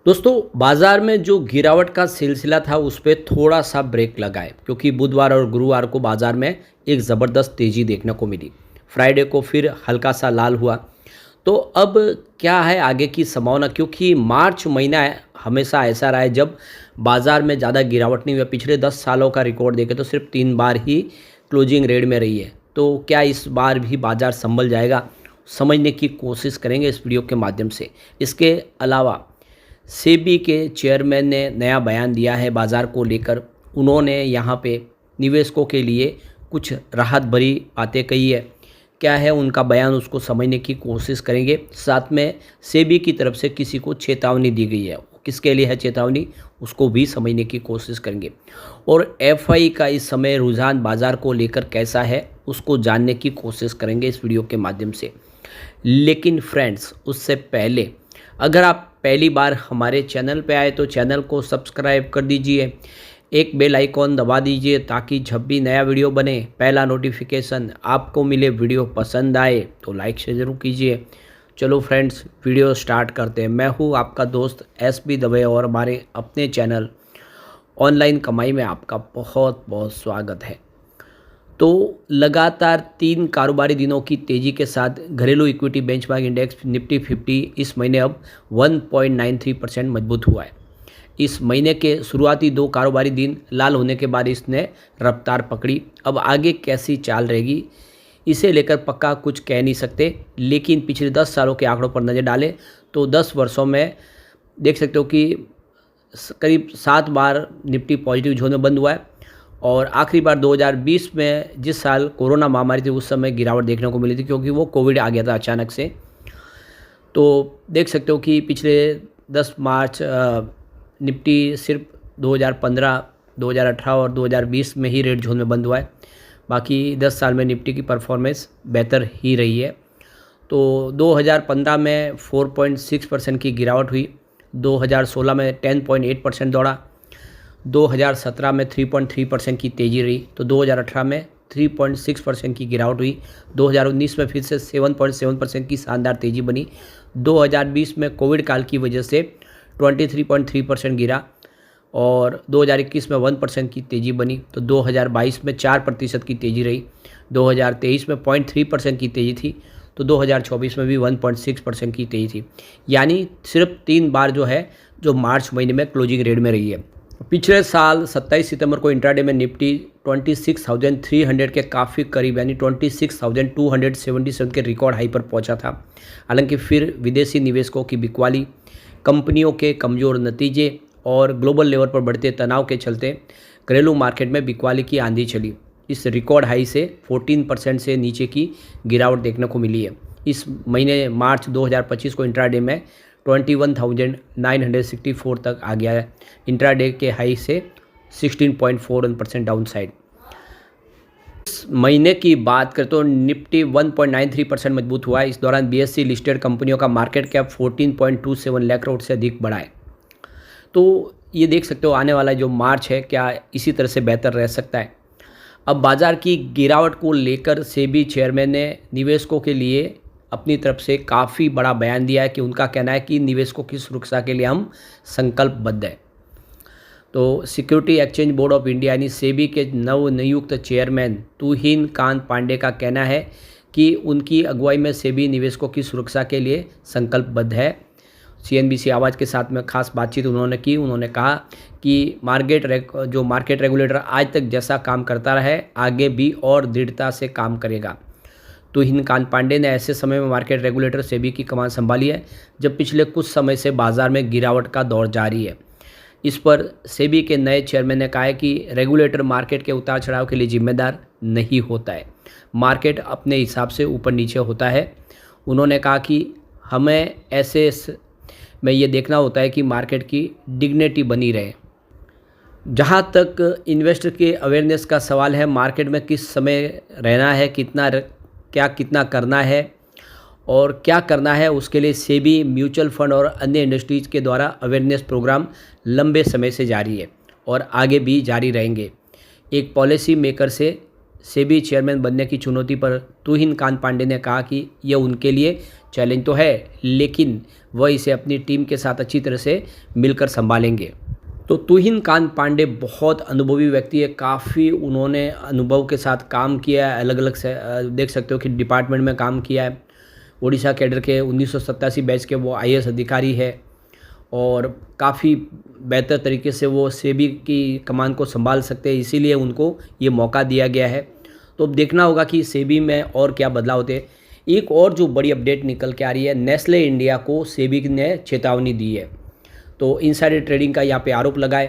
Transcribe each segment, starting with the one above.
दोस्तों, बाजार में जो गिरावट का सिलसिला था उस पे थोड़ा सा ब्रेक लगा है क्योंकि बुधवार और गुरुवार को बाजार में एक ज़बरदस्त तेज़ी देखने को मिली। फ्राइडे को फिर हल्का सा लाल हुआ। तो अब क्या है आगे की संभावना, क्योंकि मार्च महीना हमेशा ऐसा रहा है जब बाजार में ज़्यादा गिरावट नहीं हुई। पिछले 10 सालों का रिकॉर्ड देखें तो सिर्फ 3 बार ही क्लोजिंग रेट में रही है। तो क्या इस बार भी बाजार संभल जाएगा, समझने की कोशिश करेंगे इस वीडियो के माध्यम से। इसके अलावा सेबी के चेयरमैन ने नया बयान दिया है बाज़ार को लेकर। उन्होंने यहाँ पे निवेशकों के लिए कुछ राहत भरी बातें कही है। क्या है उनका बयान, उसको समझने की कोशिश करेंगे। साथ में सेबी की तरफ से किसी को चेतावनी दी गई है, किसके लिए है चेतावनी, उसको भी समझने की कोशिश करेंगे। और एफआई का इस समय रुझान बाज़ार को लेकर कैसा है उसको जानने की कोशिश करेंगे इस वीडियो के माध्यम से। लेकिन फ्रेंड्स, उससे पहले अगर आप पहली बार हमारे चैनल पे आए तो चैनल को सब्सक्राइब कर दीजिए, एक बेल आइकॉन दबा दीजिए ताकि जब भी नया वीडियो बने पहला नोटिफिकेशन आपको मिले। वीडियो पसंद आए तो लाइक शेयर ज़रूर कीजिए। चलो फ्रेंड्स, वीडियो स्टार्ट करते हैं। मैं हूँ आपका दोस्त एसबी दवे और हमारे अपने चैनल ऑनलाइन कमाई में आपका बहुत बहुत स्वागत है। तो लगातार 3 कारोबारी दिनों की तेज़ी के साथ घरेलू इक्विटी बेंचमार्क इंडेक्स निफ्टी 50 इस महीने अब 1.93% मजबूत हुआ है। इस महीने के शुरुआती 2 कारोबारी दिन लाल होने के बाद इसने रफ्तार पकड़ी। अब आगे कैसी चाल रहेगी इसे लेकर पक्का कुछ कह नहीं सकते, लेकिन पिछले 10 सालों के आंकड़ों पर नज़र डालें तो 10 वर्षों में देख सकते हो कि करीब 7 बार निफ्टी पॉजिटिव जोन में बंद हुआ है। और आखिरी बार 2020 में, जिस साल कोरोना महामारी थी, उस समय गिरावट देखने को मिली थी क्योंकि वो कोविड आ गया था अचानक से। तो देख सकते हो कि पिछले 10 मार्च निफ्टी सिर्फ 2015, 2018 और 2020 में ही रेड जोन में बंद हुआ है। बाकी 10 साल में निफ्टी की परफॉर्मेंस बेहतर ही रही है। तो 2015 में 4.6% की गिरावट हुई, 2016 में 10.8% दौड़ा, 2017 में 3.3% की तेज़ी रही, तो 2018 में 3.6% की गिरावट हुई, 2019 में फिर से 7.7% की शानदार तेज़ी बनी, 2020 में कोविड काल की वजह से 23.3% गिरा और 2021 में 1% की तेज़ी बनी, तो 2022 में 4% की तेज़ी रही, 2023 में 0.3% की तेज़ी थी, तो 2024 में भी 1.6% की तेज़ी थी। यानी सिर्फ 3 बार जो है जो मार्च महीने में क्लोजिंग रेट में रही है। पिछले साल 27 सितंबर को इंट्राडे में निफ्टी 26,300 के काफ़ी करीब यानी 26,277 के रिकॉर्ड हाई पर पहुंचा था। हालांकि फिर विदेशी निवेशकों की बिकवाली, कंपनियों के कमज़ोर नतीजे और ग्लोबल लेवल पर बढ़ते तनाव के चलते घरेलू मार्केट में बिकवाली की आंधी चली। इस रिकॉर्ड हाई से 14% से नीचे की गिरावट देखने को मिली है। इस महीने मार्च 2025 को इंट्राडे में 21,964 तक आ गया है, इंट्राडे के हाई से 16.41% डाउन साइड। इस महीने की बात करें तो निफ्टी 1.93% मजबूत हुआ है। इस दौरान बीएससी लिस्टेड कंपनियों का मार्केट कैप 14.27 लाख करोड़ से अधिक बढ़ा है। तो ये देख सकते हो आने वाला जो मार्च है क्या इसी तरह से बेहतर रह सकता है। अब बाजार की गिरावट को लेकर सेबी चेयरमैन ने निवेशकों के लिए अपनी तरफ से काफ़ी बड़ा बयान दिया है कि उनका कहना है कि निवेशकों की सुरक्षा के लिए हम संकल्पबद्ध हैं। तो security exchange board of India यानी सेबी के नवनियुक्त चेयरमैन तुहिन कांत पांडे का कहना है कि उनकी अगुवाई में सेबी निवेशकों की सुरक्षा के लिए संकल्पबद्ध है। सीएनबीसी आवाज़ के साथ में खास बातचीत उन्होंने की। उन्होंने कहा कि मार्केट रेगुलेटर आज तक जैसा काम करता रहा है आगे भी और दृढ़ता से काम करेगा। तुहिन कांत पांडे ने ऐसे समय में मार्केट रेगुलेटर सेबी की कमान संभाली है जब पिछले कुछ समय से बाजार में गिरावट का दौर जारी है। इस पर सेबी के नए चेयरमैन ने कहा है कि रेगुलेटर मार्केट के उतार चढ़ाव के लिए जिम्मेदार नहीं होता है, मार्केट अपने हिसाब से ऊपर नीचे होता है। उन्होंने कहा कि हमें ऐसे में ये देखना होता है कि मार्केट की डिग्निटी बनी रहे। जहाँ तक इन्वेस्टर के अवेयरनेस का सवाल है, मार्केट में किस समय रहना है, कितना करना है और क्या करना है, उसके लिए सेबी, म्यूचुअल फंड और अन्य इंडस्ट्रीज़ के द्वारा अवेयरनेस प्रोग्राम लंबे समय से जारी है और आगे भी जारी रहेंगे। एक पॉलिसी मेकर से सेबी चेयरमैन बनने की चुनौती पर तुहिन कांत पांडे ने कहा कि यह उनके लिए चैलेंज तो है, लेकिन वह इसे अपनी टीम के साथ अच्छी तरह से मिलकर संभालेंगे। तो तुहिन कांत पांडे बहुत अनुभवी व्यक्ति है, काफ़ी उन्होंने अनुभव के साथ काम किया है, अलग अलग से देख सकते हो कि डिपार्टमेंट में काम किया है। उड़ीसा कैडर के 1987 बैच के वो आईएएस अधिकारी है और काफ़ी बेहतर तरीके से वो सेबी की कमान को संभाल सकते हैं, इसीलिए उनको ये मौका दिया गया है। तो अब देखना होगा कि सेबी में और क्या बदलाव होते हैं। एक और जो बड़ी अपडेट निकल के आ रही है, नेस्ले इंडिया को सेबी ने चेतावनी दी है। तो इनसाइडर ट्रेडिंग का यहाँ पे आरोप लगाए।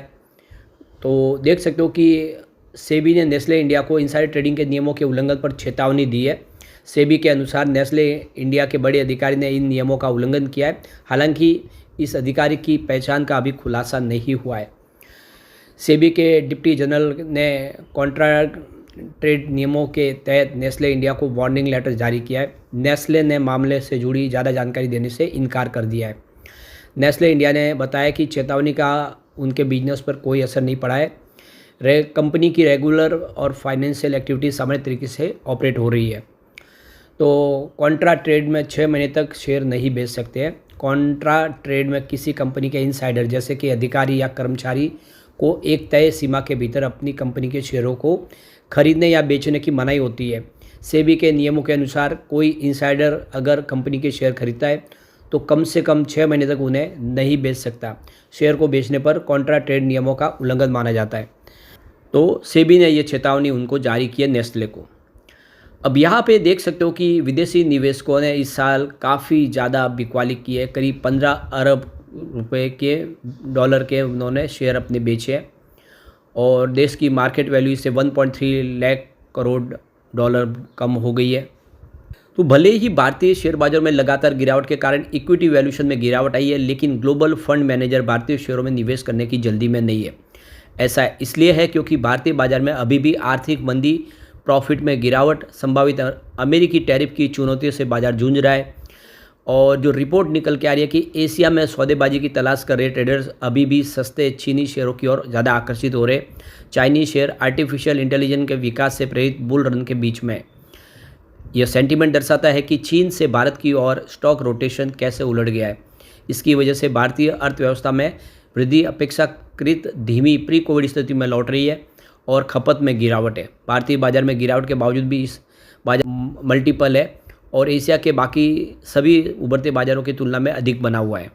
तो देख सकते हो कि सेबी ने नेस्ले इंडिया को इनसाइडर ट्रेडिंग के नियमों के उल्लंघन पर चेतावनी दी है। सेबी के अनुसार नेस्ले इंडिया के बड़े अधिकारी ने इन नियमों का उल्लंघन किया है। हालांकि इस अधिकारी की पहचान का अभी खुलासा नहीं हुआ है। सेबी के डिप्टी जनरल ने कॉन्ट्रैक्ट ट्रेड नियमों के तहत नेस्ले इंडिया को वार्निंग लेटर जारी किया है। नेस्ले ने मामले से जुड़ी ज़्यादा जानकारी देने से इनकार कर दिया है। नेस्ले इंडिया ने बताया कि चेतावनी का उनके बिजनेस पर कोई असर नहीं पड़ा है। कंपनी की रेगुलर और फाइनेंशियल एक्टिविटी सामान्य तरीके से ऑपरेट हो रही है। तो कॉन्ट्रा ट्रेड में 6 महीने तक शेयर नहीं बेच सकते हैं। कॉन्ट्रा ट्रेड में किसी कंपनी के इनसाइडर जैसे कि अधिकारी या कर्मचारी को एक तय सीमा के भीतर अपनी कंपनी के शेयरों को खरीदने या बेचने की मनाही होती है। सेबी के नियमों के अनुसार कोई इनसाइडर अगर कंपनी के शेयर खरीदता है तो कम से कम 6 महीने तक उन्हें नहीं बेच सकता। शेयर को बेचने पर कॉन्ट्रा ट्रेड नियमों का उल्लंघन माना जाता है। तो सेबी ने यह चेतावनी उनको जारी की है, नेस्ले को। अब यहाँ पे देख सकते हो कि विदेशी निवेशकों ने इस साल काफ़ी ज़्यादा बिकवाली की है। करीब 15 अरब रुपए के डॉलर के उन्होंने शेयर अपने बेचे हैं और देश की मार्केट वैल्यू से 1.3 लाख करोड़ डॉलर कम हो गई है। तो भले ही भारतीय शेयर बाजार में लगातार गिरावट के कारण इक्विटी वैल्यूएशन में गिरावट आई है, लेकिन ग्लोबल फंड मैनेजर भारतीय शेयरों में निवेश करने की जल्दी में नहीं है। ऐसा इसलिए है क्योंकि भारतीय बाजार में अभी भी आर्थिक मंदी, प्रॉफिट में गिरावट, संभावित अमेरिकी टैरिफ की चुनौतियों से बाजार जूझ रहा है। और जो रिपोर्ट निकल के आ रही है कि एशिया में सौदेबाजी की तलाश कर रहे ट्रेडर्स अभी भी सस्ते चीनी शेयरों की ओर ज़्यादा आकर्षित हो रहे। चाइनीज शेयर आर्टिफिशियल इंटेलिजेंस के विकास से प्रेरित बुल रन के बीच में यह सेंटीमेंट दर्शाता है कि चीन से भारत की ओर स्टॉक रोटेशन कैसे उलट गया है। इसकी वजह से भारतीय अर्थव्यवस्था में वृद्धि अपेक्षाकृत धीमी प्री कोविड स्थिति में लौट रही है और खपत में गिरावट है। भारतीय बाजार में गिरावट के बावजूद भी इस बाजार मल्टीपल है और एशिया के बाकी सभी उभरते बाजारों की तुलना में अधिक बना हुआ है।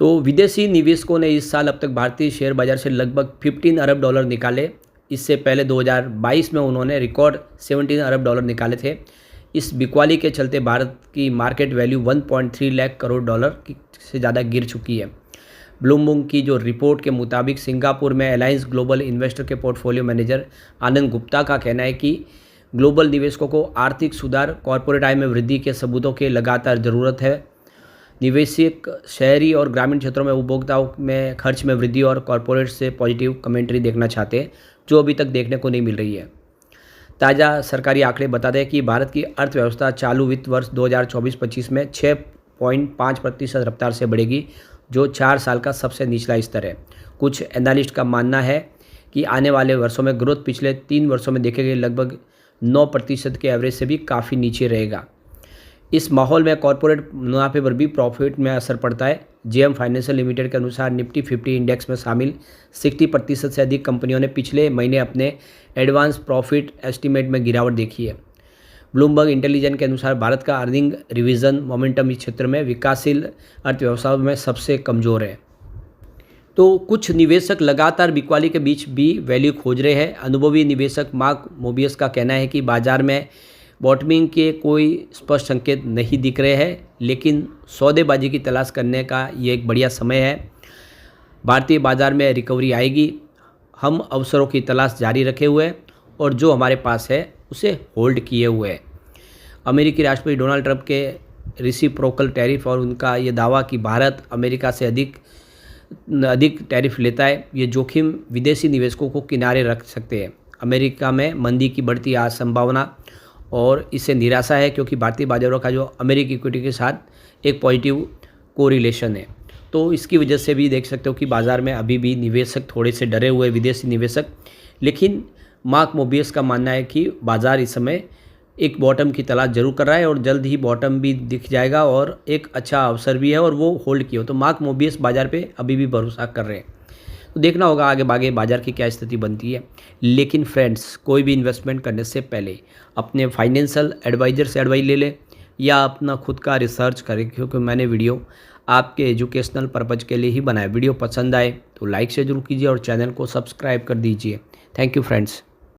तो विदेशी निवेशकों ने इस साल अब तक भारतीय शेयर बाजार से लगभग 15 अरब डॉलर निकाले। इससे पहले 2022 में उन्होंने रिकॉर्ड 17 अरब डॉलर निकाले थे। इस बिकवाली के चलते भारत की market value 1.3 lakh crore dollar से ज़्यादा गिर चुकी है। ब्लूमबर्ग की जो रिपोर्ट के मुताबिक सिंगापुर में अलायंस ग्लोबल इन्वेस्टर के पोर्टफोलियो मैनेजर आनंद गुप्ता का कहना है कि ग्लोबल निवेशकों को आर्थिक सुधार, कॉरपोरेट आय में वृद्धि के सबूतों की लगातार ज़रूरत है। निवेशक शहरी और ग्रामीण क्षेत्रों में उपभोक्ताओं में खर्च में वृद्धि और कॉरपोरेट से पॉजिटिव कमेंट्री देखना चाहते हैं, जो अभी तक देखने को नहीं मिल रही है। ताज़ा सरकारी आंकड़े बताते हैं कि भारत की अर्थव्यवस्था चालू वित्त वर्ष 2024-25 में 6.5% रफ्तार से बढ़ेगी, जो 4 साल का सबसे निचला स्तर है। कुछ एनालिस्ट का मानना है कि आने वाले वर्षों में ग्रोथ पिछले 3 वर्षों में देखे गए लगभग 9% के एवरेज से भी काफ़ी नीचे रहेगा। इस माहौल में कॉरपोरेट मुनाफे पर भी प्रॉफिट में असर पड़ता है। जेएम फाइनेंशियल लिमिटेड के अनुसार निफ्टी 50 इंडेक्स में शामिल 60% से अधिक कंपनियों ने पिछले महीने अपने एडवांस प्रॉफिट एस्टीमेट में गिरावट देखी है। ब्लूमबर्ग इंटेलिजेंस के अनुसार भारत का अर्निंग रिवीजन मोमेंटम इस क्षेत्र में विकासशील अर्थव्यवस्थाओं में सबसे कमज़ोर है। तो कुछ निवेशक लगातार बिकवाली के बीच भी वैल्यू खोज रहे हैं। अनुभवी निवेशक मार्क मोबियस का कहना है कि बाजार में बॉटमिंग के कोई स्पष्ट संकेत नहीं दिख रहे हैं, लेकिन सौदेबाजी की तलाश करने का ये एक बढ़िया समय है। भारतीय बाजार में रिकवरी आएगी। हम अवसरों की तलाश जारी रखे हुए हैं और जो हमारे पास है उसे होल्ड किए हुए हैं। अमेरिकी राष्ट्रपति डोनाल्ड ट्रंप के रेसिप्रोकल टैरिफ और उनका ये दावा कि भारत अमेरिका से अधिक टैरिफ लेता है, ये जोखिम विदेशी निवेशकों को किनारे रख सकते हैं। अमेरिका में मंदी की बढ़ती संभावना और इससे निराशा है, क्योंकि भारतीय बाजारों का जो अमेरिकी इक्विटी के साथ एक पॉजिटिव कोरिलेशन है। तो इसकी वजह से भी देख सकते हो कि बाज़ार में अभी भी निवेशक थोड़े से डरे हुए विदेशी निवेशक, लेकिन मार्क मोबियस का मानना है कि बाज़ार इस समय एक बॉटम की तलाश जरूर कर रहा है और जल्द ही बॉटम भी दिख जाएगा और एक अच्छा अवसर भी है और वो होल्ड किया हो। तो मार्क मोबियस बाज़ार पे अभी भी भरोसा कर रहे हैं। तो देखना होगा आगे बागे बाज़ार की क्या स्थिति बनती है। लेकिन फ्रेंड्स, कोई भी इन्वेस्टमेंट करने से पहले अपने फाइनेंशियल एडवाइज़र से एडवाइस ले ले या अपना खुद का रिसर्च करें, क्योंकि मैंने वीडियो आपके एजुकेशनल पर्पज़ के लिए ही बनाया। वीडियो पसंद आए तो लाइक से जरूर कीजिए और चैनल को सब्सक्राइब कर दीजिए। Thank you friends.